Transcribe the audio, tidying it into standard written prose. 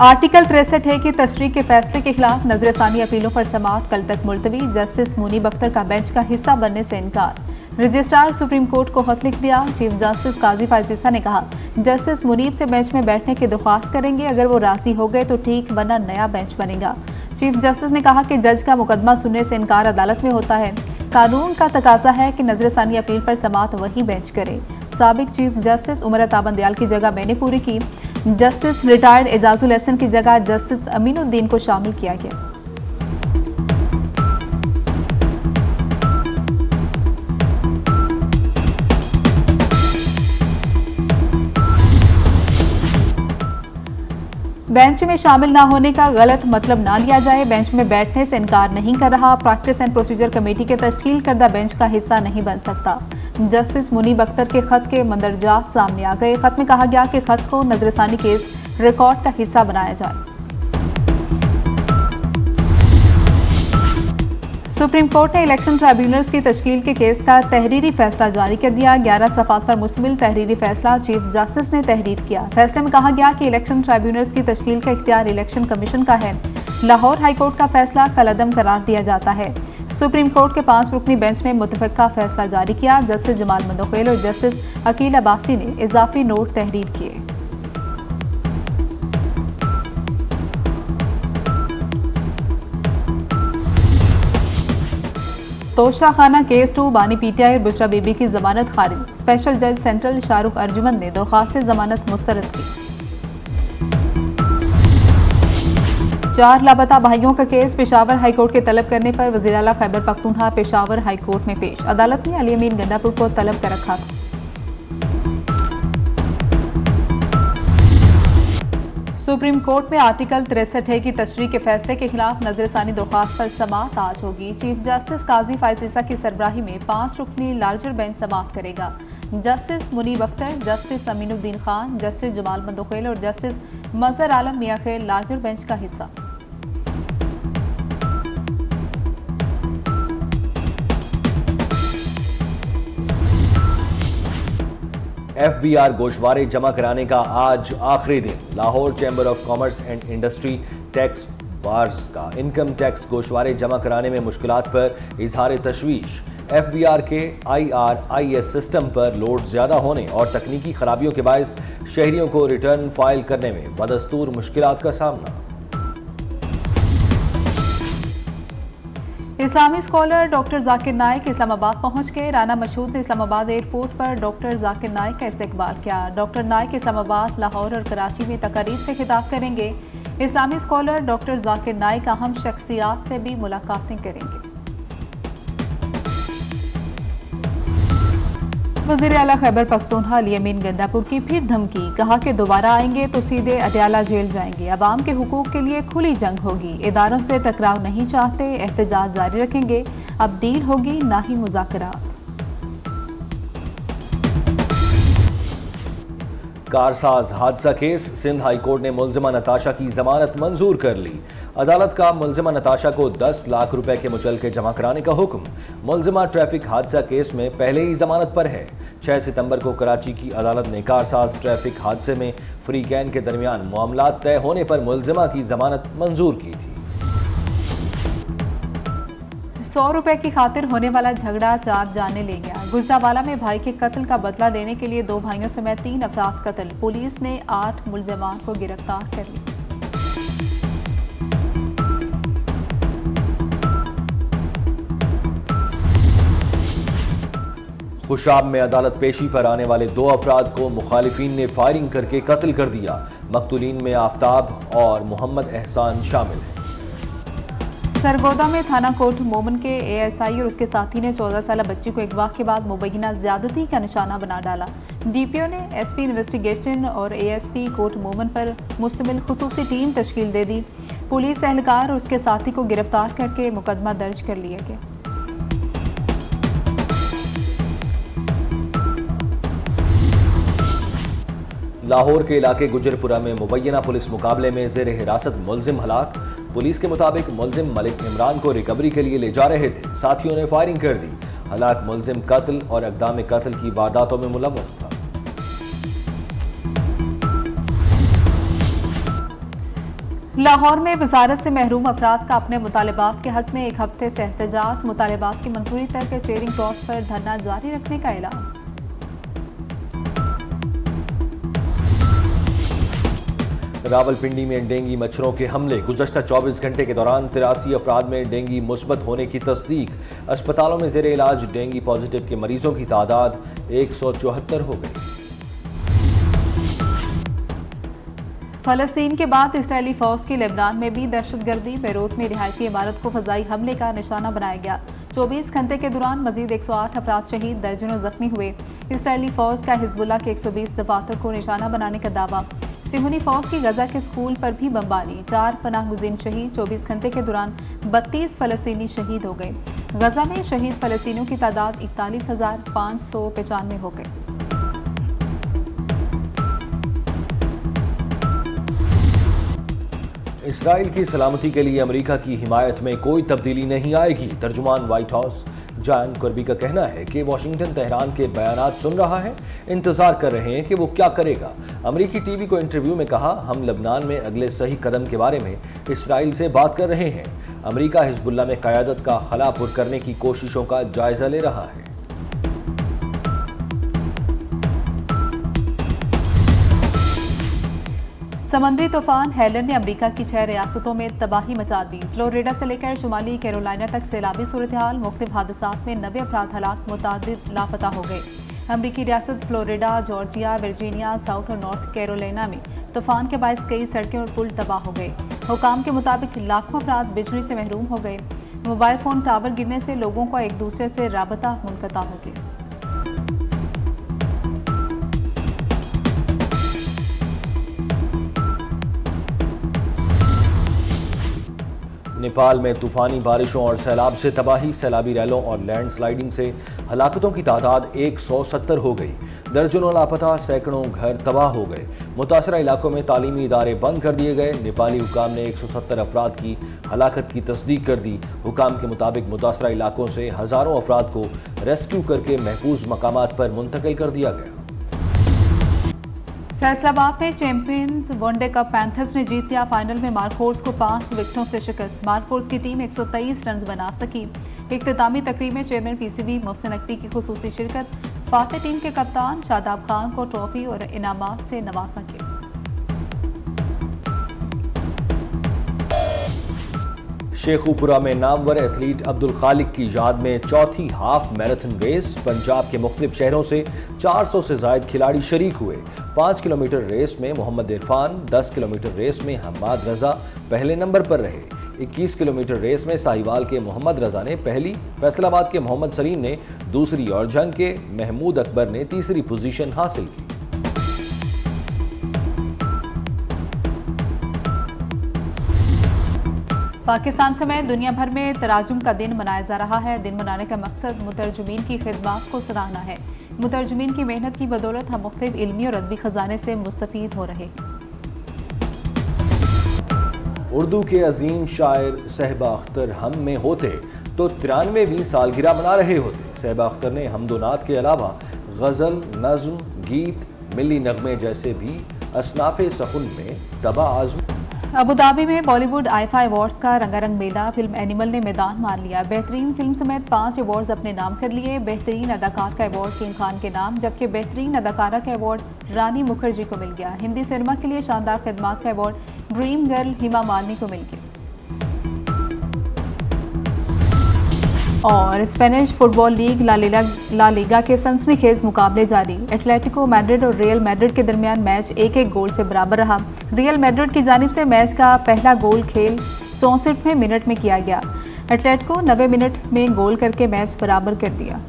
Article 63 की तशरीह के फैसले के खिलाफ नजरसानी अपीलों पर समाअत कल तक मुलतवी। जस्टिस मुनीब अख्तर का बेंच का हिस्सा बनने से इनकार। रजिस्ट्रार सुप्रीम कोर्ट को खत लिख दिया। चीफ जस्टिस काजी फायजीसा ने कहा, जस्टिस मुनीब से बेंच में बैठने की दरख्वास्त करेंगे, अगर वो राजी हो गए तो ठीक, वरना नया बेंच बनेगा। चीफ जस्टिस ने कहा कि जज का मुकदमा सुनने से इनकार अदालत में होता है। कानून का तकाजा है कि नजरसानी अपील पर समाअत वही बेंच करे। साबिक चीफ जस्टिस उमर अता बंदयाल की जगह मैंने पूरी की। जस्टिस रिटायर्ड एजाजुल एहसन की जगह जस्टिस अमीनुद्दीन को शामिल किया गया। बेंच में शामिल ना होने का गलत मतलब ना लिया जाए। बेंच में बैठने से इनकार नहीं कर रहा। प्रैक्टिस एंड प्रोसीजर कमेटी के तश्कील करदा बेंच का हिस्सा नहीं बन सकता। जस्टिस मुनीब अख्तर के खत के मंदरजात सामने आ गए। खत में कहा गया कि खत को नजरसानी केस रिकॉर्ड का हिस्सा बनाया जाए। सुप्रीम कोर्ट ने इलेक्शन ट्राइब्यूनल्स की तश्कील के केस का तहरीरी फैसला जारी कर दिया। 11 सफ़ात पर मुश्तमिल तहरीरी फैसला चीफ जस्टिस ने तहरीर किया। फैसले में कहा गया कि इलेक्शन ट्राइब्यूनल्स की तश्कील का इख्तियार इलेक्शन कमीशन का है। लाहौर हाईकोर्ट का फैसला कलअदम करार दिया जाता है। सुप्रीम कोर्ट के 5 रुकनी बेंच ने मुतफ़िका फैसला जारी किया। जस्टिस जमाल मंदोखेल और जस्टिस अकील अब्बासी ने इजाफी नोट तहरीर किए। तोशा खाना केस 2 बानी पीटीआई और बुशरा बीबी की जमानत खारिज। स्पेशल जज सेंट्रल शाहरुख अर्जुमन ने दरख्वास्त जमानत मुस्तरद की। 4 लापता भाइयों का केस पेशावर हाईकोर्ट के तलब करने पर वज़ीर आला खैबर पख्तूनख्वा पेशावर हाईकोर्ट में पेश। अदालत ने अली अमीन गंडापुर को तलब कर रखा था। सुप्रीम कोर्ट में आर्टिकल 63 की तशरीह के फैसले के खिलाफ नजरसानी दरख्वास्त पर समाअत आज होगी। चीफ जस्टिस काजी फायजीसा की सरबराही में 5 रुकनी लार्जर बेंच समाअत करेगा। Justice Munib Akhtar, justice Aminuddin Khan, justice Jamal Mandokhail और जस्टिस मजहर आलम मियां खैर लार्जर बेंच का हिस्सा। FBR गोशवारे जमा कराने का आज आखिरी दिन। Lahore chamber of commerce and industry tax bars का इनकम टैक्स गोशवारे जमा कराने में मुश्किलात पर इजहार तशवीश। FBR के IRIS सिस्टम पर लोड ज्यादा होने और तकनीकी खराबियों के बायस शहरियों को रिटर्न फाइल करने में बदस्तूर मुश्किलात का सामना। इस्लामी स्कॉलर डॉक्टर जाकिर नाइक इस्लामाबाद पहुंच गए। राना मशहूद ने इस्लामाबाद एयरपोर्ट पर डॉक्टर जाकिर नाइक का इस्तकबाल किया। डॉक्टर नाइक इस्लामाबाद, लाहौर और कराची में तकारीर से खिताब करेंगे। इस्लामी स्कॉलर डॉक्टर जाकिर नाइक अहम शख्सियात से भी मुलाकातें करेंगे। वज़ीर आला खैबर पख्तूनख्वा अली अमीन गंडापुर की फिर धमकी। कहा कि दोबारा आएंगे तो सीधे अडयाला जेल जाएंगे। अवाम के हुकूक के लिए खुली जंग होगी। इदारों से टकराव नहीं चाहते, एहतजाज जारी रखेंगे। अब डील होगी, ना ही मुज़ाकरात। कारसाज हादसा केस। सिंध हाई कोर्ट ने मुलजिमा नताशा की जमानत मंजूर कर ली। अदालत का मुलजिमा नताशा को 10 लाख रुपए के मुचलके जमा कराने का हुक्म। मुलजिमा ट्रैफिक हादसा केस में पहले ही जमानत पर है। 6 सितंबर को कराची की अदालत ने कारसाज ट्रैफिक हादसे में फ्री कैन के दरमियान मामलात तय होने पर मुलजिमा की जमानत मंजूर की थी। 100 रुपए की खातिर होने वाला झगड़ा 4 जाने ले गया। गुजरावाला में भाई के कत्ल का बदला लेने के लिए 2 भाइयों समेत 3 अफराद कत्ल। पुलिस ने 8 मुलजमान को गिरफ्तार कर लिया। खुशाब में अदालत पेशी पर आने वाले 2 अफराद को मुखालिफिन ने फायरिंग करके कत्ल कर दिया। मकतूलीन में आफ्ताब और मोहम्मद एहसान शामिल हैं। सरगोदा में थाना कोट मोमन के ASI और उसके साथी ने 14 साल बच्ची को अगवा के बाद मुबैना ज्यादती का निशाना बना डाला। DPO ने SP इन्वेस्टिगेशन और ASP कोट मोमन पर मुश्तमिल खुसूसी टीम तश्कील दे दी। पुलिस एहलकार और उसके साथी को गिरफ्तार करके मुकदमा दर्ज कर लिया गया। लाहौर के इलाके गुजरपुरा में मुबैना पुलिस मुकाबले में जेर हिरासत मुलजिम हलाक। पुलिस के मुताबिक मुलजिम मलिक इमरान को रिकवरी के लिए ले जा रहे थे। साथियों ने फायरिंग कर दी। हलाक मुलजिम कत्ल और अक़दाम कत्ल की वारदातों में मुलव्वस था। लाहौर में वजारत से महरूम अफराद का अपने मुतालबात के हक में 1 हफ्ते से एहतजाज, मुतालबात की मंजूरी तक चेरिंग क्रॉस पर धरना जारी रखने का ऐलान। रावलपिंडी में डेंगू मच्छरों के हमले, गुज़श्ता 24 घंटे के दौरान 83 अफराद में डेंगू मुस्बत होने की तस्दीक। अस्पतालों में ज़ेरे इलाज डेंगू पॉजिटिव के मरीजों की तादाद 174 हो गई। फलस्तीन के बाद इसराइली फौज की लेबनान में भी दहशतगर्दी, बेरूत में रिहायशी इमारत को फजाई हमले का निशाना बनाया गया। 24 घंटे के दौरान मजीद 108 अफराद शहीद, दर्जनों जख्मी हुए। इसराइली फौज का हिजबुल्लाह के 120 दफातर को निशाना बनाने का दावा। सिहूनी फौज की गजा के स्कूल पर भी बमबारी, 4 पनाहगुज़ीन शहीद। 24 घंटे के दौरान 32 फलस्तीनी शहीद हो गए। गजा में शहीद फलस्तीनियों की तादाद 41,595 हो गई। इसराइल की सलामती के लिए अमेरिका की हिमायत में कोई तब्दीली नहीं आएगी। तर्जुमान व्हाइट हाउस जॉन कर्बी का कहना है कि वाशिंगटन तेहरान के बयानात सुन रहा है, इंतजार कर रहे हैं कि वो क्या करेगा। अमेरिकी टीवी को इंटरव्यू में कहा, हम लबनान में अगले सही कदम के बारे में इसराइल से बात कर रहे हैं। अमेरिका हिजबुल्लाह में क़यादत का खला पुर करने की कोशिशों का जायजा ले रहा है। समुद्री तूफान हेलन ने अमेरिका की 6 रियासतों में तबाही मचा दी। फ्लोरिडा से लेकर शुमाली कैरोलिना तक सैलाबी सूरत हाल, मुख्तलिफ हादसात में 90 अफराद हलाक, मुतादिद लापता हो गए। अमेरिकी रियासत फ्लोरिडा, जॉर्जिया, वर्जीनिया, साउथ और नॉर्थ कैरोलिना में तूफान के बायस कई सड़कें और पुल तबाह हो गए। हुकाम के मुताबिक लाखों अफराद बिजली से महरूम हो गए। मोबाइल फोन टावर गिरने से लोगों का एक दूसरे से राबता मुनक़ता हो गया। नेपाल में तूफानी बारिशों और सैलाब से तबाही, सैलाबी रैलों और लैंडस्लाइडिंग से हलाकतों की तादाद 170 हो गई। दर्जनों लापता, सैकड़ों घर तबाह हो गए। मुतासरा इलाकों में तालीमी इदारे बंद कर दिए गए। नेपाली हुकाम ने 170 अफराद की हलाकत की तस्दीक कर दी। हुकाम के मुताबिक मुतासरा इलाकों से हज़ारों अफराद को रेस्क्यू करके महफूज मकामात पर मुंतकिल कर दिया गया। फैसलाबाद में चैंपियंस वनडे कप पैंथर्स ने जीत लिया। फाइनल में मार्कोर्स को 5 विकेटों से शिकस्त। मार्कोर्स की टीम 123 रन बना सकी। इख्तितामी तकरीब में चेयरमैन पीसीबी मोहसिन नकवी की खुसूसी शिरकत। फातेह टीम के कप्तान शादाब खान को ट्रॉफी और इनामात से नवाजा गया। शेखुपुरा में नामवर एथलीट अब्दुल खालिक की याद में चौथी हाफ मैराथन रेस। पंजाब के मुख्तलिफ शहरों से 400 से ज्यादा खिलाड़ी शरीक हुए। 5 किलोमीटर रेस में मोहम्मद इरफान, 10 किलोमीटर रेस में हम्माद रजा पहले नंबर पर रहे। 21 किलोमीटर रेस में साहिवाल के मोहम्मद रजा ने पहली, फैसलाबाद के मोहम्मद सलीम ने दूसरी और जंग के महमूद अकबर ने तीसरी पोजीशन हासिल की। पाकिस्तान समेत दुनिया भर में तराजुम का दिन मनाया जा रहा है। दिन मनाने का मकसद मुतरजमीन की खिदमत को सराहना है। मुतरजमीन की मेहनत की बदौलत हम मुख्तलिफ इल्मी और अदबी खजाने से मुस्तफीद हो रहे हैं। उर्दू के अजीम शायर सहबा अख्तर हम में होते तो 93वीं सालगिरह मना रहे होते। सहबा अख्तर ने हमदोनात के अलावा गज़ल, नज़्म, गीत, मिली नगमे जैसे भी असनाफ़े सखुन में तबा आज़म। अबुधाबी में बॉलीवुड आईफा अवार्ड्स का रंगारंग मेला। फिल्म एनिमल ने मैदान मार लिया। बेहतरीन फिल्म समेत 5 अवार्ड्स अपने नाम कर लिए। बेहतरीन अदाकार का अवार्ड किंग खान के नाम, जबकि बेहतरीन अदाकारा का अवार्ड रानी मुखर्जी को मिल गया। हिंदी सिनेमा के लिए शानदार खिदमात का award dream girl Hema Malini को मिल गया। और Spanish football league La Liga के सनसनीखेज मुकाबले जारी। एटलेटिको मैड्रिड और रियल मैड्रिड के दरमियान मैच 1-1 गोल से बराबर रहा। रियल मैड्रिड की जानिब से मैच का पहला गोल खेल 64वें मिनट में किया गया। एटलेटिको 90 मिनट में गोल करके मैच बराबर कर दिया।